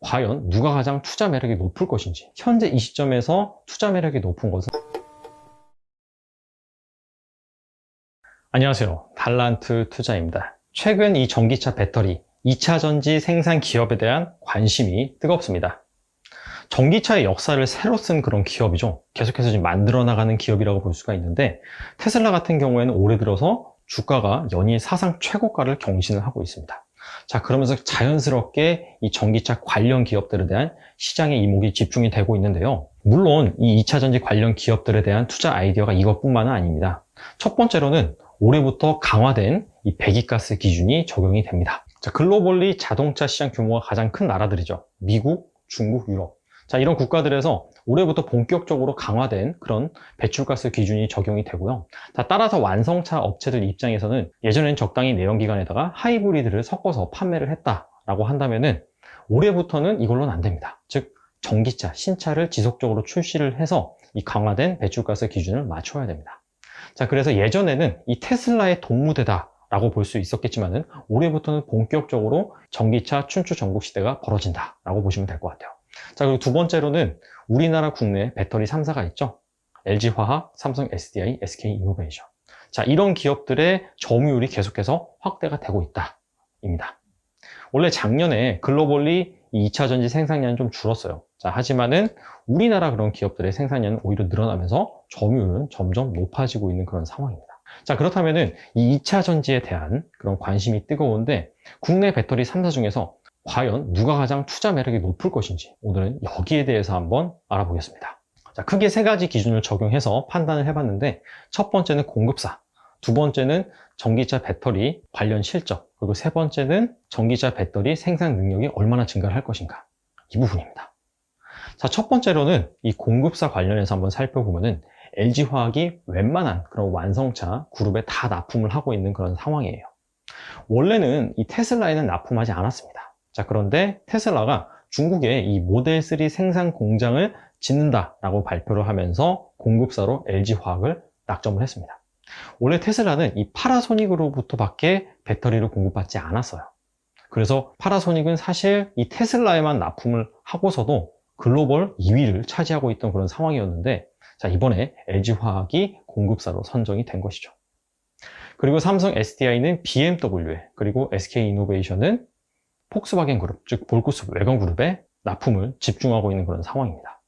과연 누가 가장 투자 매력이 높을 것인지, 현재 이 시점에서 투자 매력이 높은 것은 안녕하세요, 달란트 투자입니다. 최근 이 전기차 배터리 2차 전지 생산 기업에 대한 관심이 뜨겁습니다. 전기차의 역사를 새로 쓴 그런 기업이죠. 계속해서 지금 만들어 나가는 기업이라고 볼 수가 있는데, 테슬라 같은 경우에는 올해 들어서 주가가 연일 사상 최고가를 경신을 하고 있습니다. 자, 그러면서 자연스럽게 이 전기차 관련 기업들에 대한 시장의 이목이 집중이 되고 있는데요. 물론 이 2차 전지 관련 기업들에 대한 투자 아이디어가 이것뿐만은 아닙니다. 첫 번째로는 올해부터 강화된 이 배기가스 기준이 적용이 됩니다. 자, 글로벌리 자동차 시장 규모가 가장 큰 나라들이죠. 미국, 중국, 유럽. 자, 이런 국가들에서 올해부터 본격적으로 강화된 그런 배출가스 기준이 적용이 되고요. 자, 따라서 완성차 업체들 입장에서는 예전엔 적당히 내연기관에다가 하이브리드를 섞어서 판매를 했다라고 한다면은 올해부터는 이걸로는 안 됩니다. 즉, 전기차, 신차를 지속적으로 출시를 해서 이 강화된 배출가스 기준을 맞춰야 됩니다. 자, 그래서 예전에는 이 테슬라의 돈무대다 라고 볼 수 있었겠지만은 올해부터는 본격적으로 전기차 춘추 전국 시대가 벌어진다 라고 보시면 될 것 같아요. 자, 그리고 두 번째로는 우리나라 국내 배터리 3사가 있죠. LG화학, 삼성 SDI, SK이노베이션. 자, 이런 기업들의 점유율이 계속해서 확대가 되고 있다 입니다. 원래 작년에 글로벌리 2차 전지 생산량이 좀 줄었어요. 자, 하지만은 우리나라 그런 기업들의 생산량은 오히려 늘어나면서 점유율은 점점 높아지고 있는 그런 상황입니다. 자, 그렇다면은 이 2차 전지에 대한 그런 관심이 뜨거운데, 국내 배터리 3사 중에서 과연 누가 가장 투자 매력이 높을 것인지 오늘은 여기에 대해서 한번 알아보겠습니다. 자, 크게 세 가지 기준을 적용해서 판단을 해봤는데, 첫 번째는 공급사, 두 번째는 전기차 배터리 관련 실적, 그리고 세 번째는 전기차 배터리 생산 능력이 얼마나 증가를 할 것인가, 이 부분입니다. 자, 첫 번째로는 이 공급사 관련해서 한번 살펴보면은 LG화학이 웬만한 그런 완성차 그룹에 다 납품을 하고 있는 그런 상황이에요. 원래는 이 테슬라에는 납품하지 않았습니다. 자, 그런데 테슬라가 중국에 이 모델 3 생산 공장을 짓는다라고 발표를 하면서 공급사로 LG화학을 낙점을 했습니다. 원래 테슬라는 이 파나소닉으로부터밖에 배터리를 공급받지 않았어요. 그래서 파나소닉은 사실 이 테슬라에만 납품을 하고서도 글로벌 2위를 차지하고 있던 그런 상황이었는데, 자, 이번에 LG화학이 공급사로 선정이 된 것이죠. 그리고 삼성 SDI는 BMW에, 그리고 SK이노베이션은 폭스바겐 그룹, 즉 볼크스웨건 그룹에 납품을 집중하고 있는 그런 상황입니다.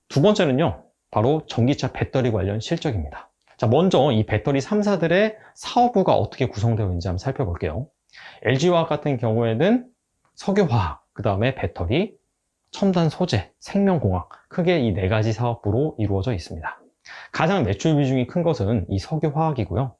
두 번째는요, 바로 전기차 배터리 관련 실적입니다. 자, 먼저 이 배터리 3사들의 사업부가 어떻게 구성되어 있는지 한번 살펴볼게요. LG화학 같은 경우에는 석유화학, 그 다음에 배터리, 첨단 소재, 생명공학, 크게 이 네 가지 사업부로 이루어져 있습니다. 가장 매출 비중이 큰 것은 이 석유화학이고요.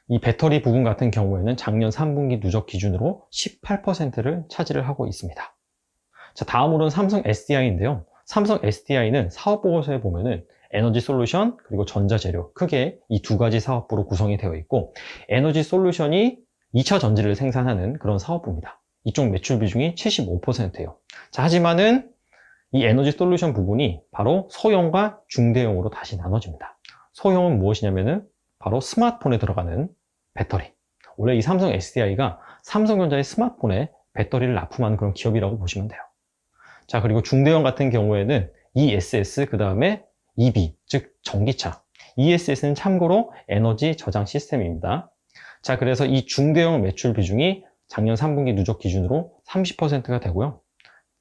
이 배터리 부분 같은 경우에는 작년 3분기 누적 기준으로 18%를 차지를 하고 있습니다. 자, 다음으로는 삼성 SDI인데요. 삼성 SDI는 사업보고서에 보면은 에너지 솔루션, 그리고 전자재료, 크게 이 두 가지 사업부로 구성이 되어 있고, 에너지 솔루션이 2차 전지를 생산하는 그런 사업부입니다. 이쪽 매출 비중이 75%예요. 자, 하지만은 이 에너지 솔루션 부분이 바로 소형과 중대형으로 다시 나눠집니다. 소형은 무엇이냐면은 바로 스마트폰에 들어가는 배터리. 원래 이 삼성 SDI가 삼성전자의 스마트폰에 배터리를 납품하는 그런 기업이라고 보시면 돼요. 자, 그리고 중대형 같은 경우에는 ESS, 그 다음에 EV, 즉 전기차. ESS는 참고로 에너지 저장 시스템입니다. 자, 그래서 이 중대형 매출 비중이 작년 3분기 누적 기준으로 30%가 되고요.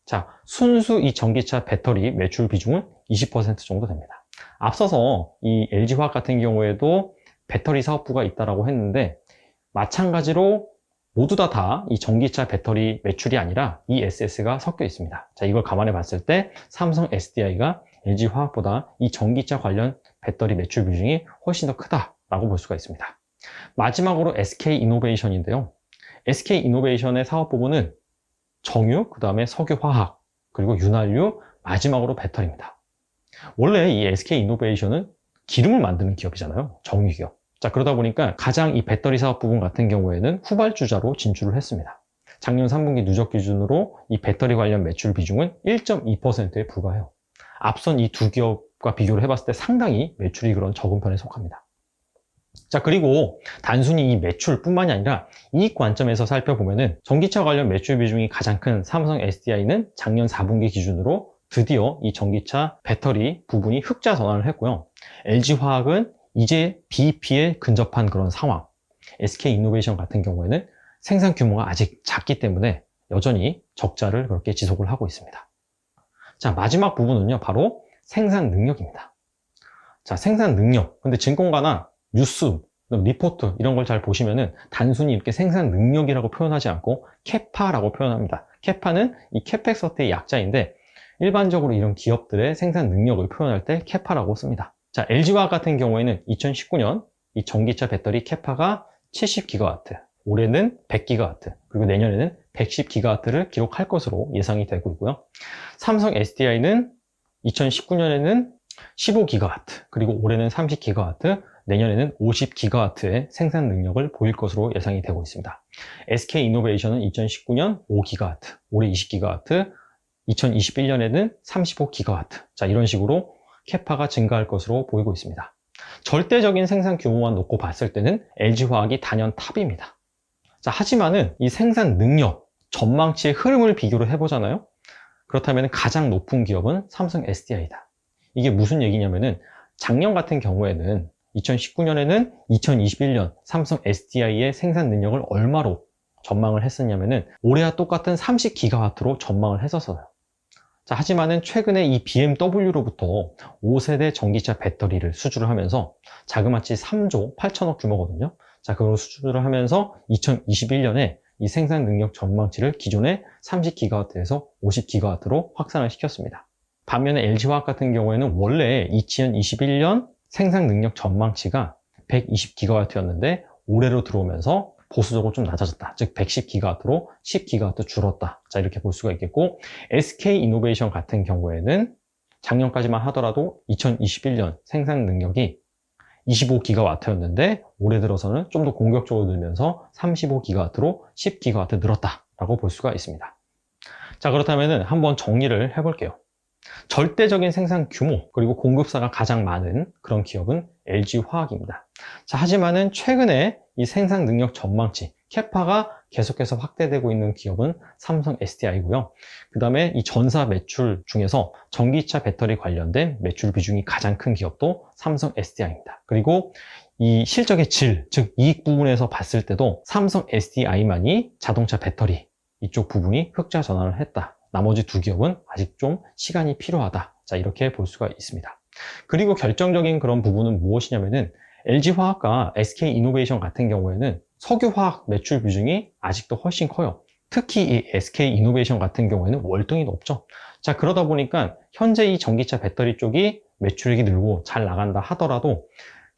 자, 순수 이 전기차 배터리 매출 비중은 20% 정도 됩니다. 앞서서 이 LG화학 같은 경우에도 배터리 사업부가 있다라고 했는데, 마찬가지로 모두 다 이 전기차 배터리 매출이 아니라 ESS가 섞여 있습니다. 자, 이걸 감안해 봤을 때 삼성 SDI가 LG화학보다 이 전기차 관련 배터리 매출 비중이 훨씬 더 크다라고 볼 수가 있습니다. 마지막으로 SK이노베이션인데요. SK이노베이션의 사업 부분은 정유, 그 다음에 석유화학, 그리고 윤활유, 마지막으로 배터리입니다. 원래 이 SK이노베이션은 기름을 만드는 기업이잖아요. 정유 기업. 자, 그러다 보니까 가장 이 배터리 사업 부분 같은 경우에는 후발주자로 진출을 했습니다. 작년 3분기 누적 기준으로 이 배터리 관련 매출 비중은 1.2%에 불과해요. 앞선 이 두 기업과 비교를 해봤을 때 상당히 매출이 그런 적은 편에 속합니다. 자, 그리고 단순히 이 매출뿐만이 아니라 이익 관점에서 살펴보면은 전기차 관련 매출 비중이 가장 큰 삼성 SDI는 작년 4분기 기준으로 드디어 이 전기차 배터리 부분이 흑자 전환을 했고요. LG화학은 이제 BEP에 근접한 그런 상황. SK이노베이션 같은 경우에는 생산 규모가 아직 작기 때문에 여전히 적자를 그렇게 지속을 하고 있습니다. 자, 마지막 부분은요, 바로 생산 능력입니다. 자, 생산 능력. 근데 증권가나 뉴스, 리포트 이런 걸 잘 보시면은 단순히 이렇게 생산 능력이라고 표현하지 않고 캐파라고 표현합니다. 캐파는 이 캐펙스 허트의 약자인데 일반적으로 이런 기업들의 생산 능력을 표현할 때 캐파라고 씁니다. 자, LG화학 같은 경우에는 2019년 이 전기차 배터리 캐파가 70기가와트, 올해는 100기가와트, 그리고 내년에는 110기가와트를 기록할 것으로 예상이 되고 있고요. 삼성 SDI는 2019년에는 15기가와트, 그리고 올해는 30기가와트, 내년에는 50기가와트의 생산 능력을 보일 것으로 예상이 되고 있습니다. SK이노베이션은 2019년 5기가와트, 올해 20기가와트, 2021년에는 35기가와트. 자, 이런 식으로 캐파가 증가할 것으로 보이고 있습니다. 절대적인 생산 규모만 놓고 봤을 때는 LG화학이 단연 탑입니다. 자, 하지만은 이 생산 능력, 전망치의 흐름을 비교를 해보잖아요. 그렇다면 가장 높은 기업은 삼성 SDI다. 이게 무슨 얘기냐면은 작년 같은 경우에는 2019년에는 2021년 삼성 SDI의 생산 능력을 얼마로 전망을 했었냐면은 올해와 똑같은 30기가와트로 전망을 했었어요. 자, 하지만은 최근에 이 BMW로부터 5세대 전기차 배터리를 수주를 하면서 자그마치 3조 8천억 규모거든요. 자, 그걸 수주를 하면서 2021년에 이 생산 능력 전망치를 기존의 30기가와트에서 50기가와트로 확산을 시켰습니다. 반면에 LG화학 같은 경우에는 원래 2021년 생산 능력 전망치가 120기가와트였는데 올해로 들어오면서 보수적으로 좀 낮아졌다. 즉 110기가와트로 10기가와트 줄었다. 자, 이렇게 볼 수가 있겠고, SK이노베이션 같은 경우에는 작년까지만 하더라도 2021년 생산 능력이 25기가와트였는데 올해 들어서는 좀 더 공격적으로 늘면서 35기가와트로 10기가와트 늘었다라고 볼 수가 있습니다. 자, 그렇다면 한번 정리를 해볼게요. 절대적인 생산 규모, 그리고 공급사가 가장 많은 그런 기업은 LG화학입니다. 자, 하지만은 최근에 이 생산 능력 전망치, 캐파가 계속해서 확대되고 있는 기업은 삼성 SDI고요. 그 다음에 이 전사 매출 중에서 전기차 배터리 관련된 매출 비중이 가장 큰 기업도 삼성 SDI입니다. 그리고 이 실적의 질, 즉 이익 부분에서 봤을 때도 삼성 SDI만이 자동차 배터리 이쪽 부분이 흑자 전환을 했다. 나머지 두 기업은 아직 좀 시간이 필요하다. 자, 이렇게 볼 수가 있습니다. 그리고 결정적인 그런 부분은 무엇이냐면은 LG화학과 SK이노베이션 같은 경우에는 석유화학 매출 비중이 아직도 훨씬 커요. 특히 이 SK이노베이션 같은 경우에는 월등히 높죠. 자, 그러다 보니까 현재 이 전기차 배터리 쪽이 매출액이 늘고 잘 나간다 하더라도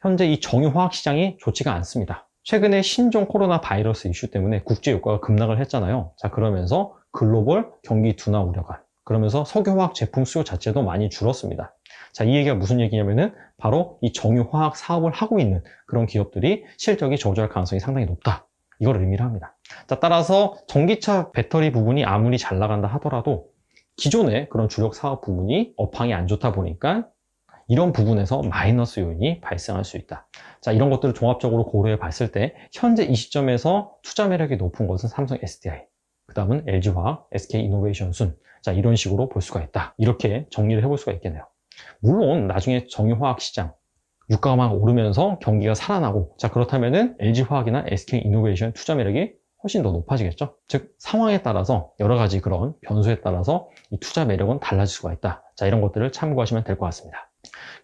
현재 이 정유화학 시장이 좋지가 않습니다. 최근에 신종 코로나 바이러스 이슈 때문에 국제 유가가 급락을 했잖아요. 자, 그러면서 글로벌 경기 둔화 우려가, 그러면서 석유화학 제품 수요 자체도 많이 줄었습니다. 자, 이 얘기가 무슨 얘기냐면은 바로 이 정유화학 사업을 하고 있는 그런 기업들이 실적이 저조할 가능성이 상당히 높다. 이걸 의미를 합니다. 자, 따라서 전기차 배터리 부분이 아무리 잘 나간다 하더라도 기존의 그런 주력 사업 부분이 업황이 안 좋다 보니까 이런 부분에서 마이너스 요인이 발생할 수 있다. 자, 이런 것들을 종합적으로 고려해 봤을 때 현재 이 시점에서 투자 매력이 높은 것은 삼성 SDI, 그 다음은 LG화학, SK이노베이션 순. 자, 이런 식으로 볼 수가 있다. 이렇게 정리를 해볼 수가 있겠네요. 물론 나중에 정유화학 시장 유가가 막 오르면서 경기가 살아나고, 자, 그렇다면은 LG화학이나 SK이노베이션 투자 매력이 훨씬 더 높아지겠죠. 즉 상황에 따라서 여러 가지 그런 변수에 따라서 이 투자 매력은 달라질 수가 있다. 자, 이런 것들을 참고하시면 될 것 같습니다.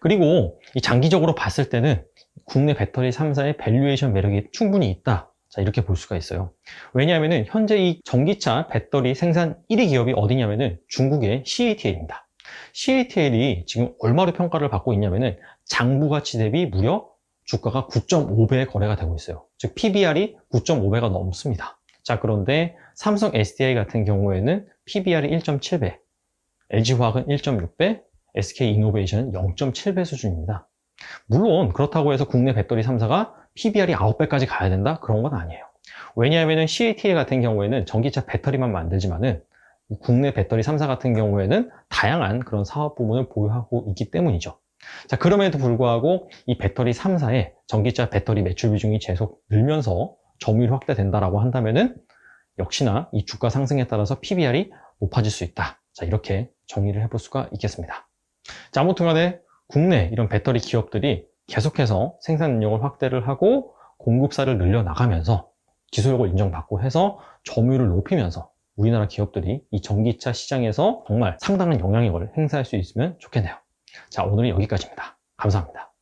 그리고 이 장기적으로 봤을 때는 국내 배터리 3사의 밸류에이션 매력이 충분히 있다. 자, 이렇게 볼 수가 있어요. 왜냐하면은 현재 이 전기차 배터리 생산 1위 기업이 어디냐면은 중국의 CATL입니다. CATL이 지금 얼마로 평가를 받고 있냐면은 장부 가치 대비 무려 주가가 9.5배의 거래가 되고 있어요. 즉 PBR이 9.5배가 넘습니다. 자, 그런데 삼성 SDI 같은 경우에는 PBR이 1.7배, LG화학은 1.6배, SK이노베이션은 0.7배 수준입니다. 물론 그렇다고 해서 국내 배터리 3사가 PBR이 9배까지 가야 된다? 그런 건 아니에요. 왜냐하면 CATL 같은 경우에는 전기차 배터리만 만들지만은 국내 배터리 3사 같은 경우에는 다양한 그런 사업 부문을 보유하고 있기 때문이죠. 자, 그럼에도 불구하고 이 배터리 3사의 전기차 배터리 매출 비중이 계속 늘면서 점유율이 확대된다라고 한다면은 역시나 이 주가 상승에 따라서 PBR이 높아질 수 있다. 자, 이렇게 정리를 해볼 수가 있겠습니다. 자, 아무튼 간에 국내 이런 배터리 기업들이 계속해서 생산 능력을 확대를 하고 공급사를 늘려나가면서 기술력을 인정받고 해서 점유율을 높이면서 우리나라 기업들이 이 전기차 시장에서 정말 상당한 영향력을 행사할 수 있으면 좋겠네요. 자, 오늘은 여기까지입니다. 감사합니다.